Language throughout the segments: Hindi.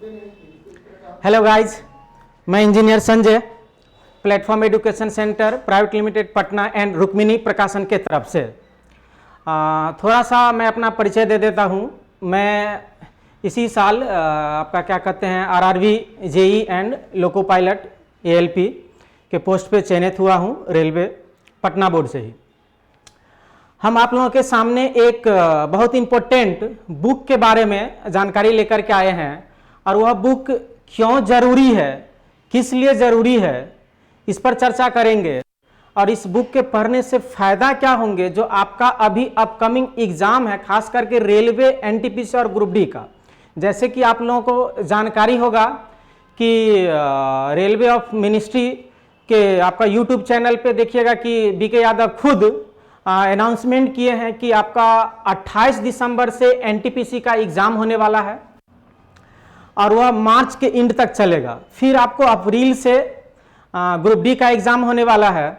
हेलो गाइज, मैं engineer Sanjay, platform education centre private limited Patna and Rukmini प्रकाशन के तरफ से थोड़ा सा मैं अपना परिचय दे देता हूँ। मैं इसी साल आपका क्या कहते हैं RRB JE and loco pilot ALP के पोस्ट पे चयनित हुआ हूँ रेलवे पटना बोर्ड से ही। हम आप लोगों के सामने एक बहुत इम्पोर्टेंट बुक के बारे में जानकारी लेकर के आए हैं और वह बुक क्यों जरूरी है, किस लिए जरूरी है, इस पर चर्चा करेंगे। और इस बुक के पढ़ने से फायदा क्या होंगे जो आपका अभी अपकमिंग एग्जाम है, खास करके रेलवे, एनटीपीसी और ग्रुप डी का। जैसे कि आप लोगों को जानकारी होगा कि रेलवे ऑफ मिनिस्ट्री के आपका यूट्यूब चैनल पे देखिएगा कि बीके यादव खुद अनाउंसमेंट किए हैं कि आपका 28 दिसंबर से एनटीपीसी का एग्जाम होने वाला है और वह मार्च के एंड तक चलेगा। फिर आपको अप्रैल से ग्रुप डी का एग्जाम होने वाला है।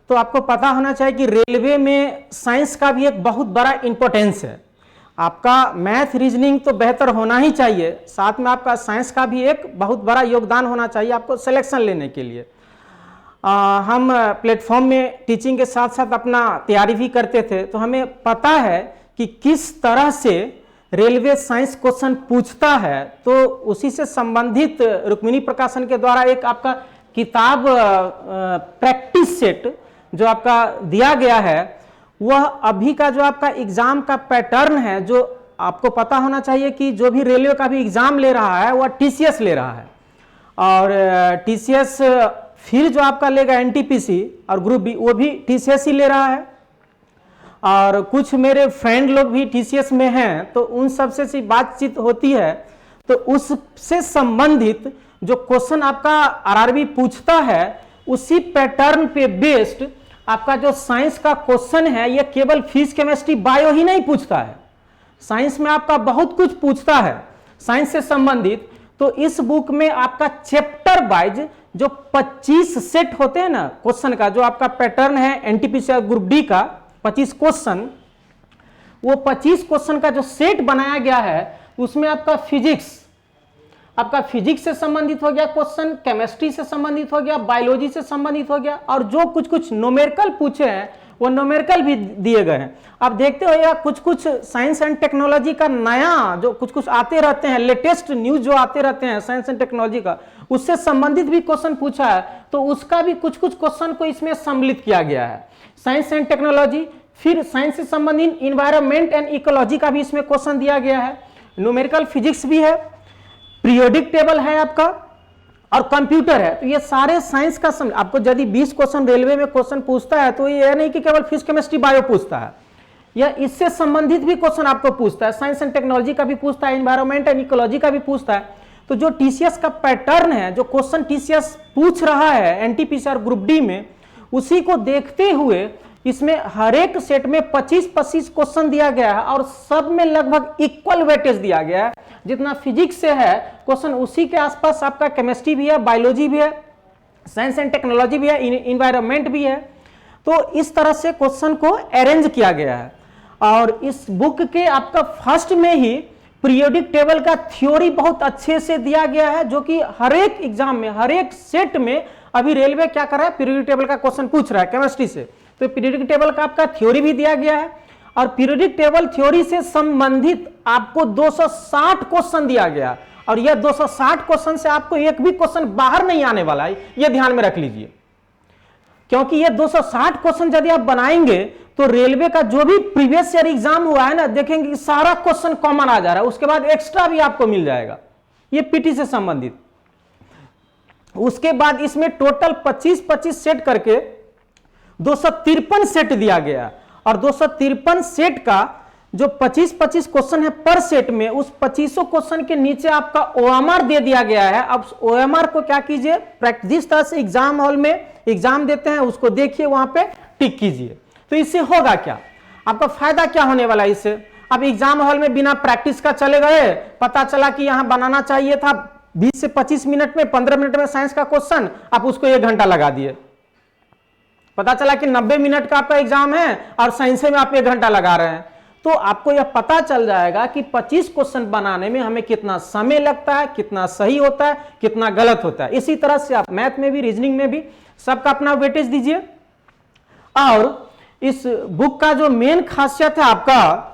तो आपको पता होना चाहिए कि रेलवे में साइंस का भी एक बहुत बड़ा इंपॉर्टेंस है। आपका मैथ रीजनिंग तो बेहतर होना ही चाहिए, साथ में आपका साइंस का भी एक बहुत बड़ा योगदान होना चाहिए आपको सिलेक्शन लेने के लिए। हम प्लेटफॉर्म में टीचिंग के साथ साथ अपना तैयारी भी करते थे, तो हमें पता है कि किस तरह से रेलवे साइंस क्वेश्चन पूछता है। तो उसी से संबंधित रुक्मिणी प्रकाशन के द्वारा एक आपका किताब प्रैक्टिस सेट जो आपका दिया गया है, वह अभी का जो आपका एग्जाम का पैटर्न है, जो आपको पता होना चाहिए कि जो भी रेलवे का भी एग्जाम ले रहा है वह टीसीएस ले रहा है और टीसीएस फिर जो आपका लेगा एनटीपीसी और ग्रुप बी वो भी टीसीएस ही ले रहा है। और कुछ मेरे फ्रेंड लोग भी टीसीएस में हैं, तो उन सबसे सी बातचीत होती है, तो उससे संबंधित जो क्वेश्चन आपका आरआरबी पूछता है उसी पैटर्न पे बेस्ड आपका जो साइंस का क्वेश्चन है, ये केवल फिजिक्स, केमिस्ट्री, बायो ही नहीं पूछता है। साइंस में आपका बहुत कुछ पूछता है साइंस से संबंधित। तो इस बुक में आपका चैप्टर वाइज जो 25 सेट होते हैं ना क्वेश्चन का, जो आपका पैटर्न है एनटीपीसी और ग्रुप डी का 25 क्वेश्चन, वो 25 क्वेश्चन का जो सेट बनाया गया है उसमें आपका फिजिक्स से संबंधित हो गया क्वेश्चन, केमिस्ट्री से संबंधित हो गया, बायोलॉजी से संबंधित हो गया, और जो कुछ कुछ न्यूमेरिकल पूछे हैं वो न्यूमेरिकल भी दिए गए हैं। आप देखते हो या कुछ कुछ साइंस एंड टेक्नोलॉजी का नया जो कुछ कुछ आते रहते हैं, लेटेस्ट न्यूज जो आते रहते हैं साइंस एंड टेक्नोलॉजी का, उससे संबंधित भी क्वेश्चन पूछा है। तो उसका भी कुछ कुछ क्वेश्चन को इसमें सम्मिलित किया गया है, साइंस एंड टेक्नोलॉजी। फिर साइंस से संबंधित इन्वायरमेंट एंड इकोलॉजी का भी इसमें क्वेश्चन दिया गया है, न्यूमेरिकल फिजिक्स भी है, पीरियोडिक टेबल है आपका, और कंप्यूटर है। तो ये सारे साइंस का आपको यदि 20 क्वेश्चन रेलवे में क्वेश्चन पूछता है तो ये नहीं कि केवल फिजिक्स, केमिस्ट्री, बायो पूछता है, या इससे संबंधित भी क्वेश्चन आपको पूछता है, साइंस एंड टेक्नोलॉजी का भी पूछता है, एनवायरमेंट एंड इकोलॉजी का भी पूछता है। तो जो टीसीएस का पैटर्न है, जो क्वेश्चन टीसीएस पूछ रहा है एनटीपीसी और ग्रुप डी में, उसी को देखते हुए इसमें हर एक सेट में 25-25 क्वेश्चन दिया गया है और सब में लगभग इक्वल वेटेज दिया गया है। जितना फिजिक्स से है क्वेश्चन उसी के आसपास आपका केमिस्ट्री भी है, बायोलॉजी भी है, साइंस एंड टेक्नोलॉजी भी है, इन्वायरमेंट भी है। तो इस तरह से क्वेश्चन को अरेंज किया गया है। और इस बुक के आपका फर्स्ट में ही पीरियोडिक टेबल का थ्योरी बहुत अच्छे से दिया गया है, जो कि हर एक एग्जाम में, हर एक सेट में अभी रेलवे क्या कर रहा है, पीरियोडिक टेबल का क्वेश्चन पूछ रहा है केमिस्ट्री से, तो पीरियोडिक टेबल का आपका थ्योरी भी दिया गया है। और पीरियोडिक टेबल थ्योरी से संबंधित आपको 260 क्वेश्चन दिया गया, और यह 260 क्वेश्चन से आपको एक भी क्वेश्चन बाहर नहीं आने वाला है, यह ध्यान में रख लीजिए। क्योंकि ये 260 क्वेश्चन यदि आप बनाएंगे तो रेलवे का जो भी प्रीवियस ईयर एग्जाम हुआ है ना, देखेंगे कि सारा क्वेश्चन कॉमन आ जा रहा है, उसके बाद एक्स्ट्रा भी आपको मिल जाएगा, ये पीटी से संबंधित। उसके बाद इसमें टोटल 25-25 सेट करके 253 सेट दिया गया, और 253 सेट का जो 25-25 क्वेश्चन है पर सेट में, उस 2500 क्वेश्चन के नीचे आपका ओएमआर दे दिया गया है। अब ओएमआर को क्या कीजिए, जिस तरह से एग्जाम हॉल में एग्जाम देते हैं उसको देखिए, वहां पे टिक कीजिए। तो इससे होगा क्या, आपका फायदा क्या होने वाला है इससे। अब एग्जाम हॉल में बिना प्रैक्टिस का चले गए, पता चला कि यहां बनाना चाहिए था 20 से 25 मिनट में, 15 मिनट में साइंस का क्वेश्चन, आप उसको 1 घंटा लगा दिए। पता चला कि 90 मिनट का आपका एग्जाम है और साइंस में आप 1 घंटा लगा रहे हैं। तो आपको यह पता चल जाएगा कि 25 क्वेश्चन बनाने में हमें कितना समय लगता है, कितना सही होता है, कितना गलत होता है। इसी तरह से आप मैथ में भी, रीजनिंग में भी सबका अपना वेटेज दीजिए। और इस बुक का जो मेन खासियत है आपका,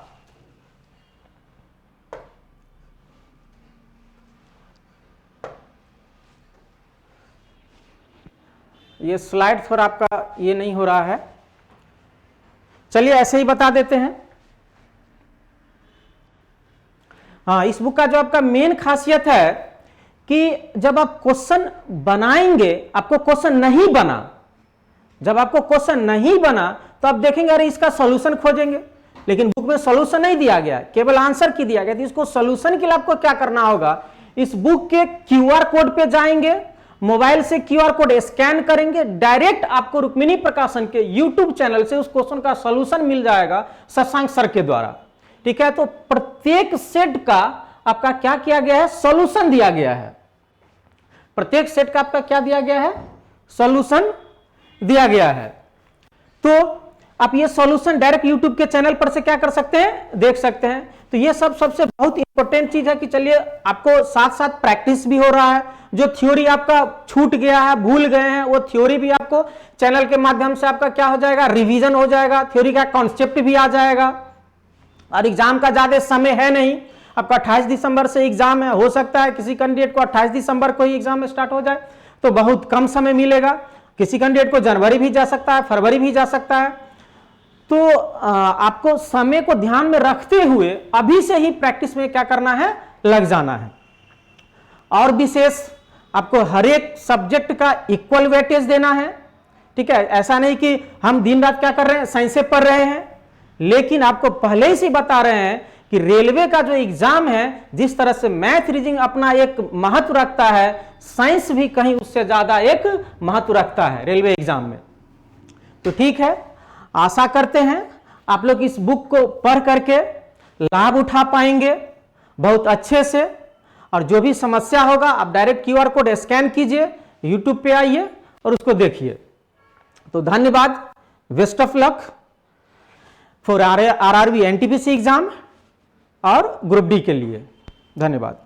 ये स्लाइड थोड़ा आपका ये नहीं हो रहा है, चलिए ऐसे ही बता देते हैं। हाँ, इस बुक का जो आपका मेन खासियत है कि जब आप क्वेश्चन बनाएंगे, आपको क्वेश्चन नहीं बना, जब आपको क्वेश्चन नहीं बना तो आप देखेंगे अरे इसका सॉल्यूशन खोजेंगे, लेकिन बुक में सॉल्यूशन नहीं दिया गया, केवल आंसर की दिया गया। तो इसको सॉल्यूशन के लिए आपको क्या करना होगा, इस बुक के क्यूआर कोड पे जाएंगे, मोबाइल से क्यूआर कोड स्कैन करेंगे, डायरेक्ट आपको रुक्मिणी प्रकाशन के यूट्यूब चैनल से उस क्वेश्चन का सॉल्यूशन मिल जाएगा शशांक सर के द्वारा। ठीक है, तो प्रत्येक सेट का आपका क्या किया गया है, सॉल्यूशन दिया गया है। प्रत्येक सेट का आपका क्या दिया गया है, सॉल्यूशन दिया गया है। तो आप ये सॉल्यूशन डायरेक्ट यूट्यूब के चैनल पर से क्या कर सकते हैं, देख सकते हैं। तो ये सब सबसे बहुत इंपॉर्टेंट चीज है कि चलिए आपको साथ साथ प्रैक्टिस भी हो रहा है, जो थ्योरी आपका छूट गया है, भूल गए हैं, वो थ्योरी भी आपको चैनल के माध्यम से आपका क्या हो जाएगा, रिवीजन हो जाएगा, थ्योरी का कॉन्सेप्ट भी आ जाएगा। और एग्जाम का ज्यादा समय है नहीं, आपका 28 दिसंबर से एग्जाम है, हो सकता है किसी कैंडिडेट को 28 दिसंबर को ही एग्जाम स्टार्ट हो जाए, तो बहुत कम समय मिलेगा। किसी कैंडिडेट को जनवरी भी जा सकता है, फरवरी भी जा सकता है। तो आपको समय को ध्यान में रखते हुए अभी से ही प्रैक्टिस में क्या करना है, लग जाना है। और विशेष आपको हर एक सब्जेक्ट का इक्वल वेटेज देना है। ठीक है, ऐसा नहीं कि हम दिन रात क्या कर रहे हैं, साइंस पढ़ रहे हैं, लेकिन आपको पहले ही से बता रहे हैं कि रेलवे का जो एग्जाम है, जिस तरह से मैथ रीजनिंग अपना एक महत्व रखता है, साइंस भी कहीं उससे ज्यादा एक महत्व रखता है रेलवे एग्जाम में। तो ठीक है, आशा करते हैं आप लोग इस बुक को पढ़ करके लाभ उठा पाएंगे बहुत अच्छे से। और जो भी समस्या होगा आप डायरेक्ट क्यूआर कोड स्कैन कीजिए, यूट्यूब पे आइए और उसको देखिए। तो धन्यवाद, best of luck for RRB NTPC exam और ग्रुप डी के लिए। धन्यवाद।